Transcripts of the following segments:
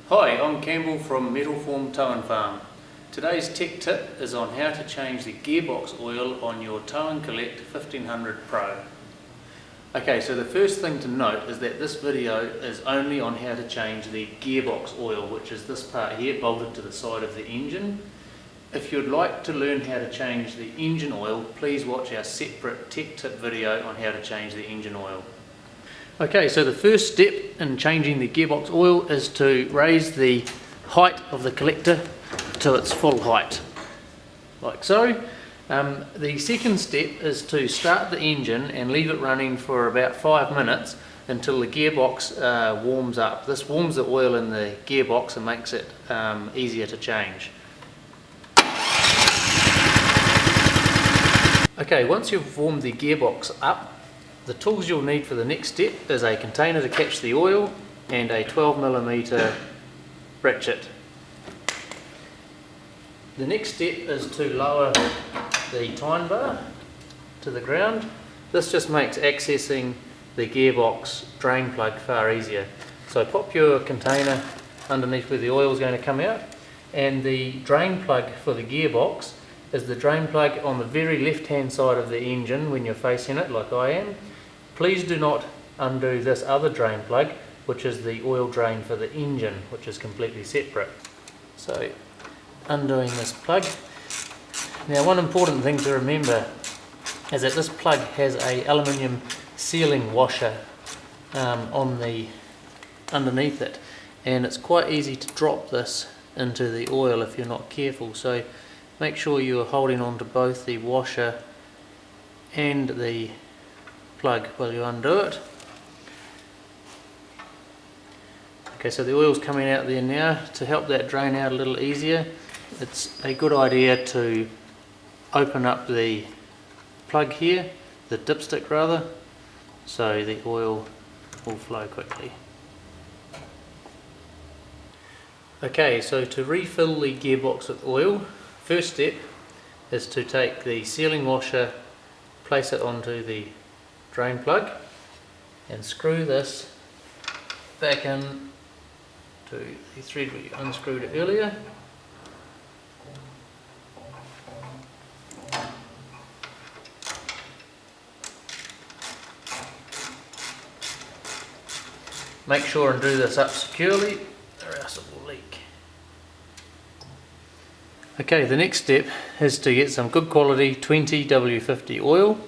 Hi, I'm Campbell from Metal Form Tow and Farm. Today's tech tip is on how to change the gearbox oil on your Tow and Collect 1500 Pro. Okay, so the first thing to note is that this video is only on how to change the gearbox oil, which is this part here bolted to the side of the engine. If you'd like to learn how to change the engine oil, please watch our separate tech tip video on how to change the engine oil. Okay, so the first step in changing the gearbox oil is to raise the height of the collector to its full height, like so. The second step is to start the engine and leave it running for about 5 minutes until the gearbox warms up. This warms the oil in the gearbox and makes it easier to change. Okay, once you've warmed the gearbox up, the tools you'll need for the next step is a container to catch the oil and a 12mm ratchet. The next step is to lower the tine bar to the ground. This just makes accessing the gearbox drain plug far easier. So pop your container underneath where the oil is going to come out, and the drain plug for the gearbox is the drain plug on the very left hand side of the engine when you're facing it like I am. Please do not undo this other drain plug, which is the oil drain for the engine, which is completely separate. So, undoing this plug. Now, one important thing to remember is that this plug has a aluminium sealing washer underneath it, and it's quite easy to drop this into the oil if you're not careful. So make sure you're holding on to both the washer and the plug while you undo it. Okay, so the oil's coming out there now. To help that drain out a little easier, it's a good idea to open up the plug here, the dipstick rather, so the oil will flow quickly. Okay, so to refill the gearbox with oil, first step is to take the sealing washer, place it onto the drain plug and screw this back in to the thread where you unscrewed it earlier. Make sure and do this up securely or else it will leak. Okay, the next step is to get some good quality 20W50 oil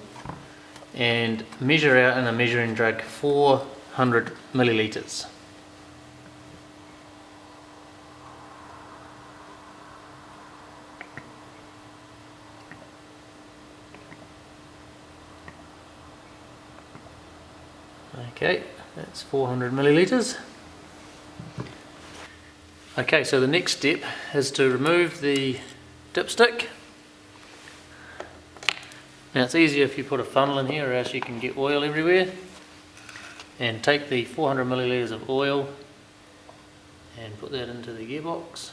and measure out in a measuring jug 400 millilitres. Okay, that's 400 millilitres. Okay, so the next step is to remove the dipstick. Now it's easier if you put a funnel in here, or else you can get oil everywhere. And take the 400 millilitres of oil and put that into the gearbox.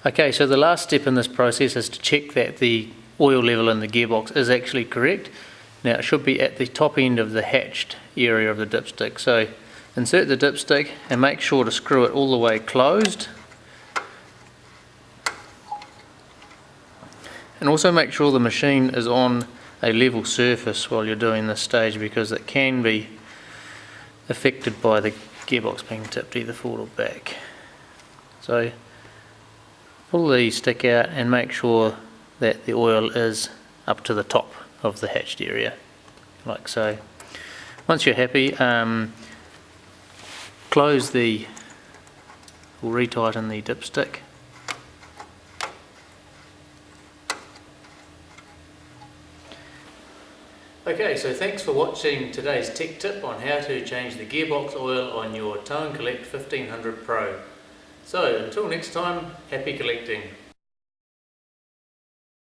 Okay, so the last step in this process is to check that the oil level in the gearbox is actually correct. Now it should be at the top end of the hatched area of the dipstick. So insert the dipstick and make sure to screw it all the way closed. And also make sure the machine is on a level surface while you're doing this stage, because it can be affected by the gearbox being tipped either forward or back. So pull the stick out and make sure that the oil is up to the top of the hatched area, like so. Once you're happy, close the, or retighten the dipstick. Okay, so thanks for watching today's tech tip on how to change the gearbox oil on your Tow and Collect 1500 Pro. So until next time, happy collecting.